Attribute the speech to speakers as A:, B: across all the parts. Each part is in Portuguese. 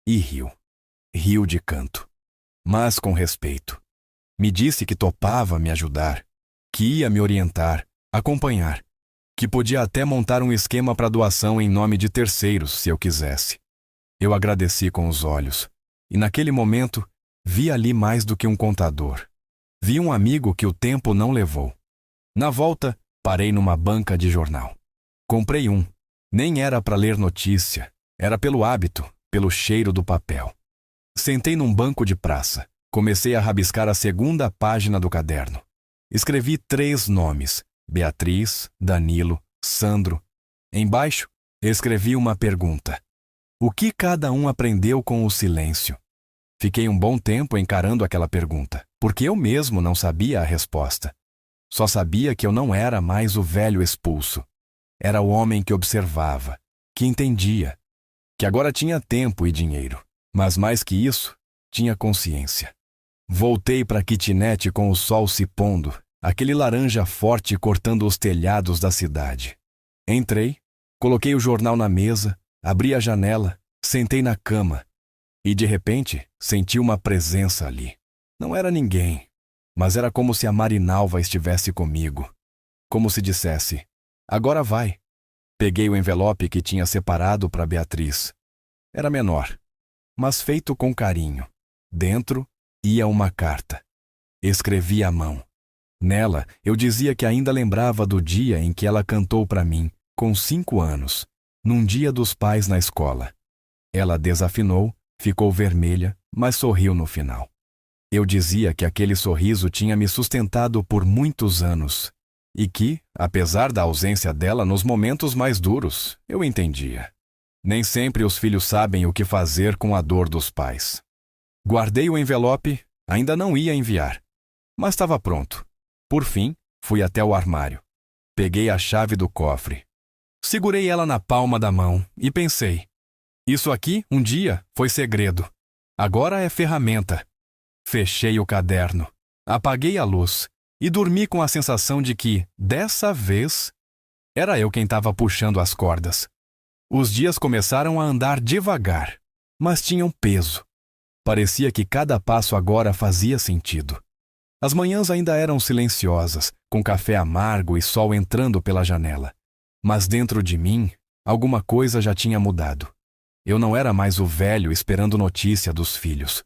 A: e riu. Riu de canto, mas com respeito. Me disse que topava me ajudar, que ia me orientar, acompanhar, que podia até montar um esquema para doação em nome de terceiros, se eu quisesse. Eu agradeci com os olhos, e naquele momento vi ali mais do que um contador. Vi um amigo que o tempo não levou. Na volta, parei numa banca de jornal. Comprei um. Nem era para ler notícia, era pelo hábito, pelo cheiro do papel. Sentei num banco de praça. Comecei a rabiscar a segunda página do caderno. Escrevi 3 nomes: Beatriz, Danilo, Sandro. Embaixo, escrevi uma pergunta: o que cada um aprendeu com o silêncio? Fiquei um bom tempo encarando aquela pergunta, porque eu mesmo não sabia a resposta. Só sabia que eu não era mais o velho expulso. Era o homem que observava, que entendia, que agora tinha tempo e dinheiro, mas mais que isso, tinha consciência. Voltei para a kitnet com o sol se pondo, aquele laranja forte cortando os telhados da cidade. Entrei, coloquei o jornal na mesa, abri a janela, sentei na cama e, de repente, senti uma presença ali. Não era ninguém, mas era como se a Marinalva estivesse comigo. Como se dissesse: agora vai. Peguei o envelope que tinha separado para Beatriz. Era menor, mas feito com carinho. Dentro ia uma carta. Escrevi à mão. Nela, eu dizia que ainda lembrava do dia em que ela cantou para mim, com 5 anos, num dia dos pais na escola. Ela desafinou, ficou vermelha, mas sorriu no final. Eu dizia que aquele sorriso tinha me sustentado por muitos anos e que, apesar da ausência dela nos momentos mais duros, eu entendia. Nem sempre os filhos sabem o que fazer com a dor dos pais. Guardei o envelope, ainda não ia enviar, mas estava pronto. Por fim, fui até o armário. Peguei a chave do cofre. Segurei ela na palma da mão e pensei: isso aqui, um dia, foi segredo. Agora é ferramenta. Fechei o caderno, apaguei a luz e dormi com a sensação de que, dessa vez, era eu quem estava puxando as cordas. Os dias começaram a andar devagar, mas tinham peso. Parecia que cada passo agora fazia sentido. As manhãs ainda eram silenciosas, com café amargo e sol entrando pela janela. Mas dentro de mim, alguma coisa já tinha mudado. Eu não era mais o velho esperando notícia dos filhos.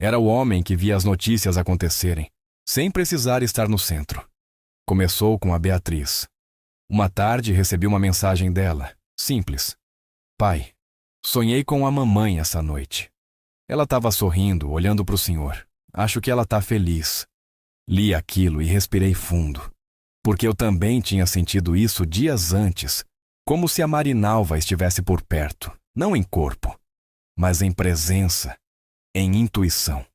A: Era o homem que via as notícias acontecerem, sem precisar estar no centro. Começou com a Beatriz. Uma tarde recebi uma mensagem dela, simples: pai, sonhei com a mamãe essa noite. Ela estava sorrindo, olhando para o senhor. Acho que ela está feliz. Li aquilo e respirei fundo, porque eu também tinha sentido isso dias antes, como se a Marinalva estivesse por perto, não em corpo, mas em presença, em intuição.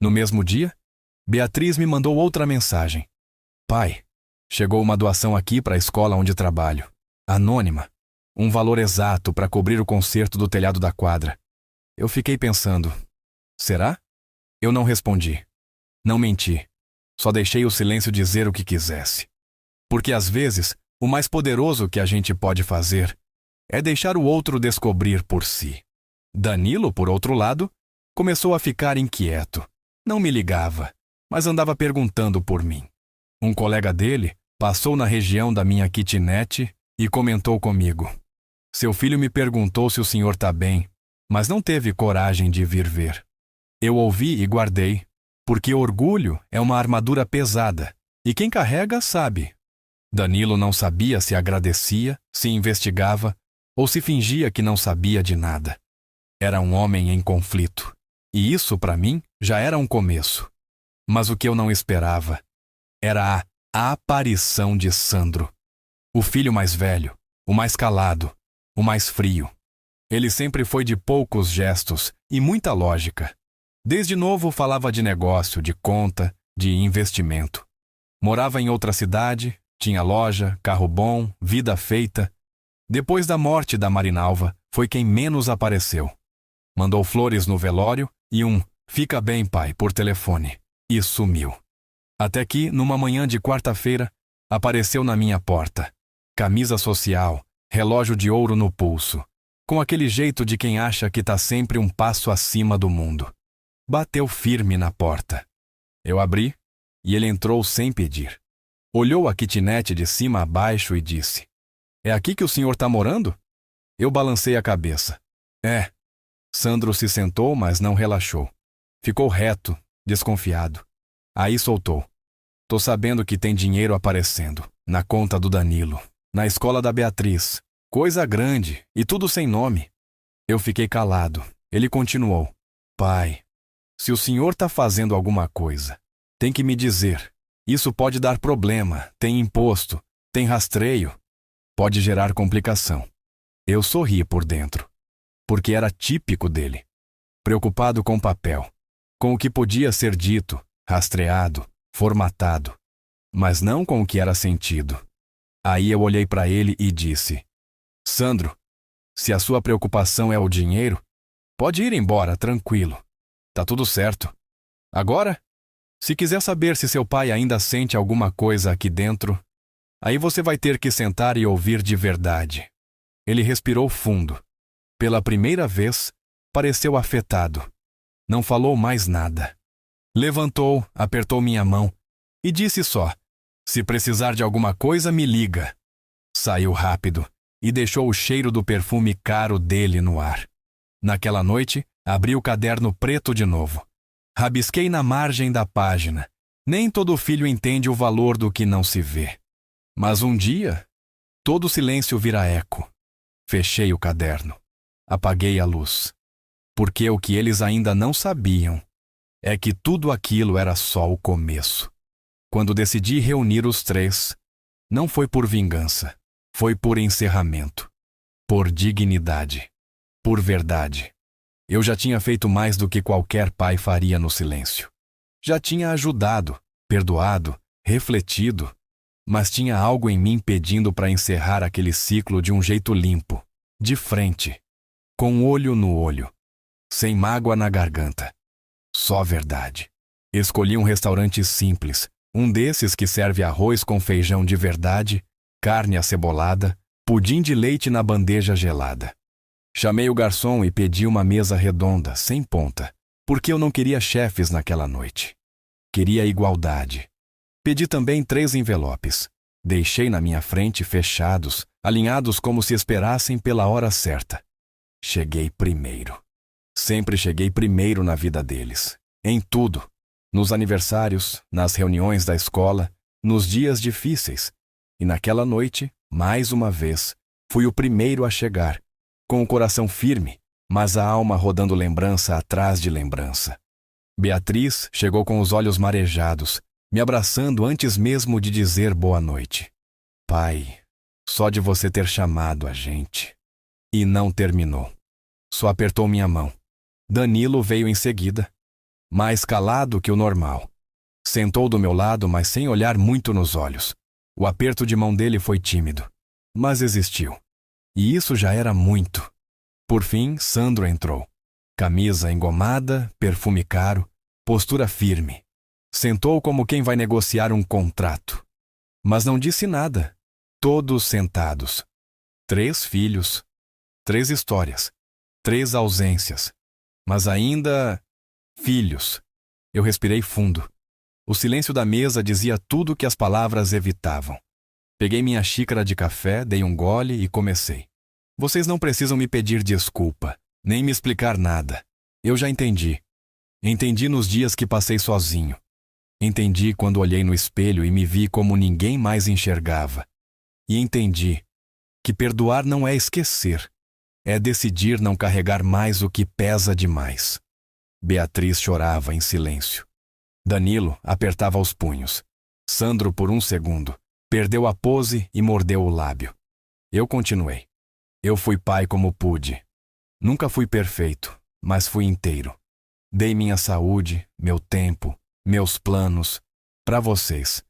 A: No mesmo dia, Beatriz me mandou outra mensagem: pai, chegou uma doação aqui para a escola onde trabalho, anônima, um valor exato para cobrir o conserto do telhado da quadra. Eu fiquei pensando: será? Eu não respondi. Não menti. Só deixei o silêncio dizer o que quisesse. Porque às vezes, o mais poderoso que a gente pode fazer é deixar o outro descobrir por si. Danilo, por outro lado, começou a ficar inquieto. Não me ligava, mas andava perguntando por mim. Um colega dele passou na região da minha kitnet e comentou comigo: seu filho me perguntou se o senhor está bem, mas não teve coragem de vir ver. Eu ouvi e guardei, porque orgulho é uma armadura pesada, e quem carrega sabe. Danilo não sabia se agradecia, se investigava, ou se fingia que não sabia de nada. Era um homem em conflito, e isso, para mim, já era um começo. Mas o que eu não esperava era a aparição de Sandro. O filho mais velho, o mais calado, o mais frio. Ele sempre foi de poucos gestos e muita lógica. Desde novo falava de negócio, de conta, de investimento. Morava em outra cidade, tinha loja, carro bom, vida feita. Depois da morte da Marinalva, foi quem menos apareceu. Mandou flores no velório e um "fica bem, pai" por telefone, e sumiu. Até que, numa manhã de quarta-feira, apareceu na minha porta. Camisa social, relógio de ouro no pulso. com aquele jeito de quem acha que tá sempre um passo acima do mundo. Bateu firme na porta. Eu abri e ele entrou sem pedir. Olhou a kitnet de cima a baixo e disse: "É aqui que o senhor tá morando?" Eu balancei a cabeça. "É." Sandro se sentou, mas não relaxou. Ficou reto, desconfiado. Aí soltou: "Tô sabendo que tem dinheiro aparecendo. Na conta do Danilo. Na escola da Beatriz. Coisa grande, e tudo sem nome." Eu fiquei calado. Ele continuou: "Pai, se o senhor tá fazendo alguma coisa, tem que me dizer. Isso pode dar problema, tem imposto, tem rastreio. Pode gerar complicação." Eu sorri por dentro, porque era típico dele. Preocupado com o papel, com o que podia ser dito, rastreado, formatado, mas não com o que era sentido. Aí eu olhei para ele e disse: "Sandro, se a sua preocupação é o dinheiro, pode ir embora, tranquilo. Tá tudo certo. Agora, se quiser saber se seu pai ainda sente alguma coisa aqui dentro, aí você vai ter que sentar e ouvir de verdade." Ele respirou fundo. Pela primeira vez, pareceu afetado. Não falou mais nada. Levantou, apertou minha mão e disse só: "Se precisar de alguma coisa, me liga." Saiu rápido e deixou o cheiro do perfume caro dele no ar. Naquela noite, abri o caderno preto de novo. Rabisquei na margem da página. Nem todo filho entende o valor do que não se vê. Mas um dia, todo silêncio vira eco. Fechei o caderno. Apaguei a luz. Porque o que eles ainda não sabiam é que tudo aquilo era só o começo. Quando decidi reunir os três, não foi por vingança, foi por encerramento, por dignidade, por verdade. Eu já tinha feito mais do que qualquer pai faria no silêncio. Já tinha ajudado, perdoado, refletido, mas tinha algo em mim pedindo para encerrar aquele ciclo de um jeito limpo, de frente, com olho no olho, sem mágoa na garganta. Só verdade. Escolhi um restaurante simples, um desses que serve arroz com feijão de verdade, carne acebolada, pudim de leite na bandeja gelada. Chamei o garçom e pedi uma mesa redonda, sem ponta, porque eu não queria chefes naquela noite. Queria igualdade. Pedi também 3 envelopes. Deixei na minha frente fechados, alinhados como se esperassem pela hora certa. Cheguei primeiro. Sempre cheguei primeiro na vida deles. Em tudo. Nos aniversários, nas reuniões da escola, nos dias difíceis. E naquela noite, mais uma vez, fui o primeiro a chegar, com o coração firme, mas a alma rodando lembrança atrás de lembrança. Beatriz chegou com os olhos marejados, me abraçando antes mesmo de dizer boa noite. "Pai, só de você ter chamado a gente." E não terminou. Só apertou minha mão. Danilo veio em seguida, mais calado que o normal. Sentou do meu lado, mas sem olhar muito nos olhos. O aperto de mão dele foi tímido, mas existiu. E isso já era muito. Por fim, Sandro entrou. Camisa engomada, perfume caro, postura firme. Sentou como quem vai negociar um contrato. Mas não disse nada. Todos sentados. 3 filhos, 3 histórias, 3 ausências. Mas ainda... filhos. Eu respirei fundo. O silêncio da mesa dizia tudo o que as palavras evitavam. Peguei minha xícara de café, dei um gole e comecei. "Vocês não precisam me pedir desculpa, nem me explicar nada. Eu já entendi. Entendi nos dias que passei sozinho. Entendi quando olhei no espelho e me vi como ninguém mais enxergava. E entendi que perdoar não é esquecer, é decidir não carregar mais o que pesa demais." Beatriz chorava em silêncio. Danilo apertava os punhos. Sandro, por um segundo, perdeu a pose e mordeu o lábio. Eu continuei. Eu fui pai como pude. Nunca fui perfeito, mas fui inteiro. Dei minha saúde, meu tempo, meus planos, para vocês.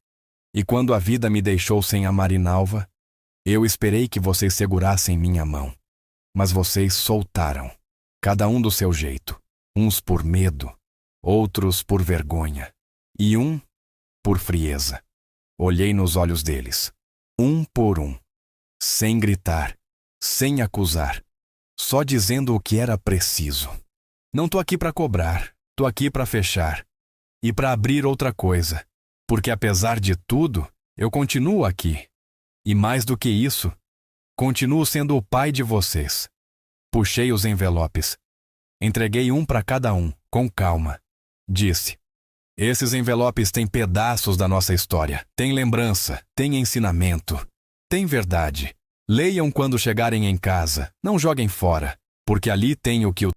A: E quando a vida me deixou sem a Marinalva, eu esperei que vocês segurassem minha mão. Mas vocês soltaram, cada um do seu jeito. Uns por medo, outros por vergonha, e um por frieza. Olhei nos olhos deles, um por um, sem gritar, sem acusar. só dizendo o que era preciso. Não tô aqui para cobrar, tô aqui para fechar e para abrir outra coisa, porque apesar de tudo, eu continuo aqui. E mais do que isso, continuo sendo o pai de vocês. Puxei os envelopes. Entreguei um para cada um, com calma. Disse: esses envelopes têm pedaços da nossa história. Tem lembrança, tem ensinamento, tem verdade. Leiam quando chegarem em casa, não joguem fora, porque ali tem o que o